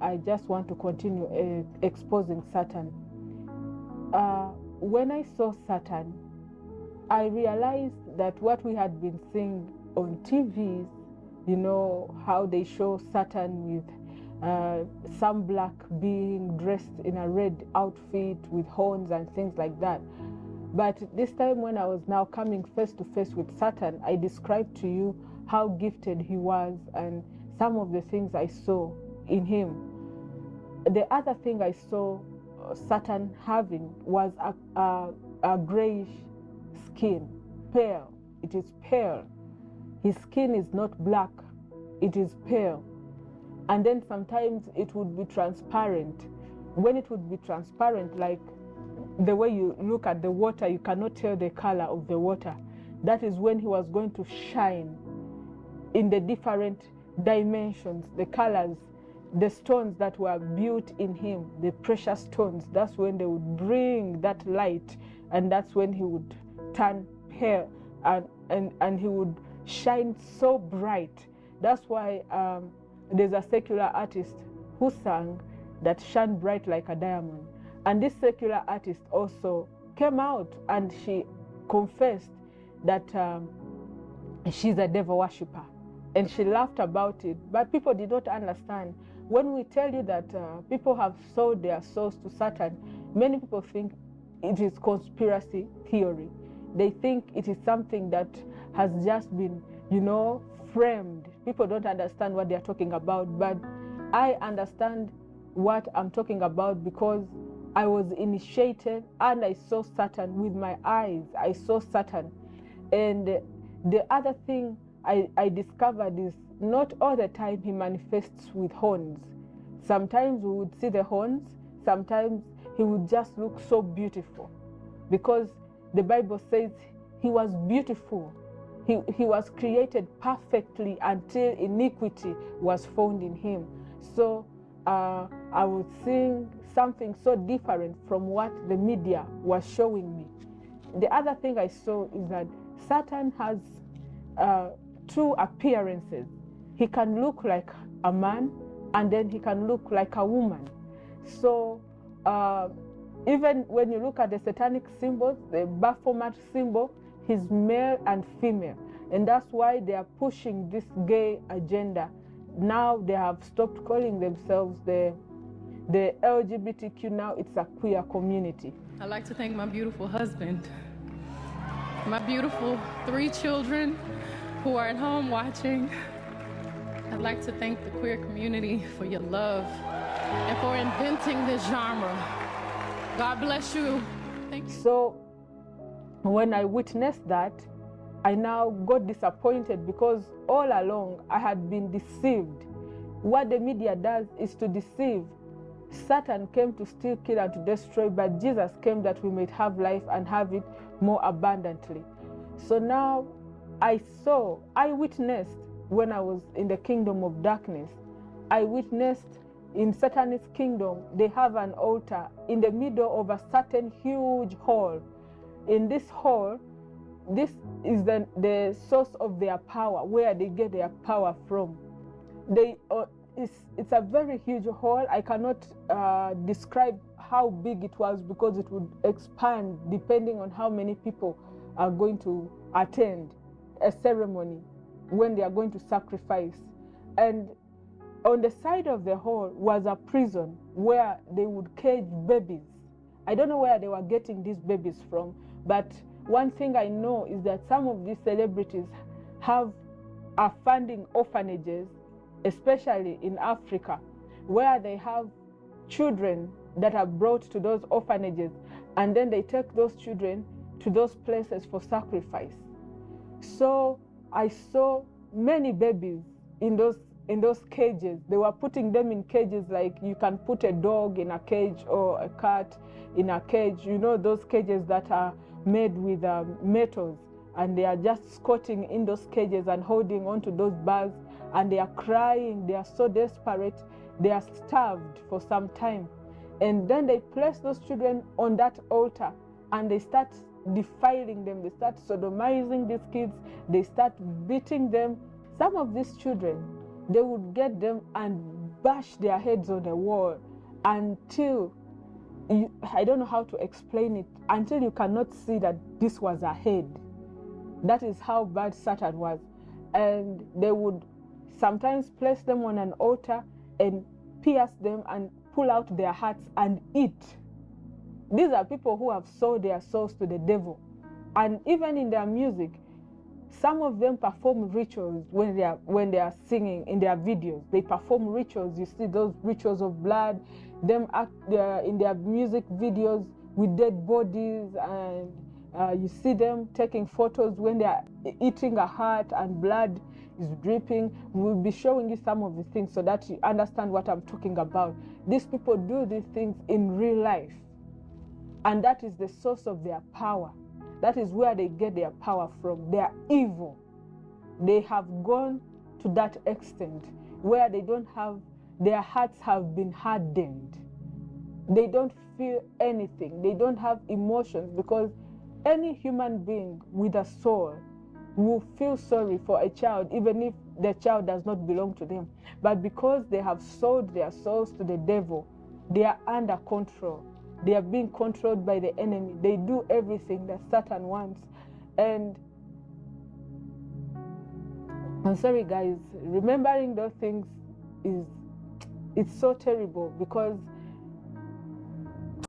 I just want to continue exposing Satan. When I saw Satan, I realized that what we had been seeing on TVs, you know, how they show Satan with some black being dressed in a red outfit with horns and things like that. But this time when I was now coming face to face with Satan, I described to you how gifted he was and some of the things I saw in him. The other thing I saw Satan having was a grayish skin, pale. It is pale. His skin is not black, it is pale. And then sometimes it would be transparent. When it would be transparent, like the way you look at the water, you cannot tell the color of the water. That is when he was going to shine in the different dimensions, the colors, the stones that were built in him, the precious stones. That's when they would bring that light, and that's when he would turn pale and he would shine so bright. That's why there's a secular artist who sang that shine bright like a diamond. And this secular artist also came out and she confessed that she's a devil worshipper. And she laughed about it. But people did not understand. When we tell you that people have sold their souls to Satan, many people think it is conspiracy theory. They think it is something that has just been, you know, framed. People don't understand what they're talking about. But I understand what I'm talking about because I was initiated and I saw Satan with my eyes. I saw Satan. And the other thing I discovered is not all the time he manifests with horns. Sometimes we would see the horns, sometimes he would just look so beautiful. Because the Bible says he was beautiful. He was created perfectly until iniquity was found in him. So I was seeing something so different from what the media was showing me. The other thing I saw is that Satan has two appearances. He can look like a man and then he can look like a woman. So even when you look at the satanic symbols, the Baphomet symbol, he's male and female. And that's why they are pushing this gay agenda. Now they have stopped calling themselves the LGBTQ. Now it's a queer community. I'd like to thank my beautiful husband, my beautiful 3 children who are at home watching. I'd like to thank the queer community for your love and for inventing this genre. God bless you. Thank you. So when I witnessed that, I now got disappointed because all along I had been deceived. What the media does is to deceive. Satan came to steal, kill, and to destroy, but Jesus came that we might have life and have it more abundantly. So now I witnessed when I was in the kingdom of darkness. I witnessed in Satan's kingdom, they have an altar in the middle of a certain huge hall. In this hall, this is the source of their power, where they get their power from. It's a very huge hall. I cannot describe how big it was because it would expand depending on how many people are going to attend a ceremony when they are going to sacrifice. And on the side of the hall was a prison where they would cage babies. I don't know where they were getting these babies from, but one thing I know is that some of these celebrities are funding orphanages, especially in Africa, where they have children that are brought to those orphanages, and then they take those children to those places for sacrifice. So I saw many babies in those cages. They were putting them in cages like you can put a dog in a cage or a cat in a cage. You know, those cages that are made with metals, and they are just squatting in those cages and holding onto those bars, and they are crying. They are so desperate. They are starved for some time. And then they place those children on that altar and they start defiling them. They start sodomizing these kids. They start beating them. Some of these children, they would get them and bash their heads on the wall until I don't know how to explain it, until you cannot see that this was a head. That is how bad Satan was. And they would sometimes place them on an altar and pierce them and pull out their hearts and eat. These are people who have sold their souls to the devil. And even in their music, some of them perform rituals when they are singing in their videos. They perform rituals. You see those rituals of blood, them act in their music videos with dead bodies, and you see them taking photos when they are eating a heart and blood is dripping. We'll be showing you some of the things so that you understand what I'm talking about. These people do these things in real life, and that is the source of their power. That is where they get their power from. They are evil. They have gone to that extent where they don't have, their hearts have been hardened. They don't feel anything. They don't have emotions, because any human being with a soul will feel sorry for a child, even if the child does not belong to them. But because they have sold their souls to the devil, they are under control. They are being controlled by the enemy. They do everything that Satan wants. And I'm sorry, guys, remembering those things it's so terrible, because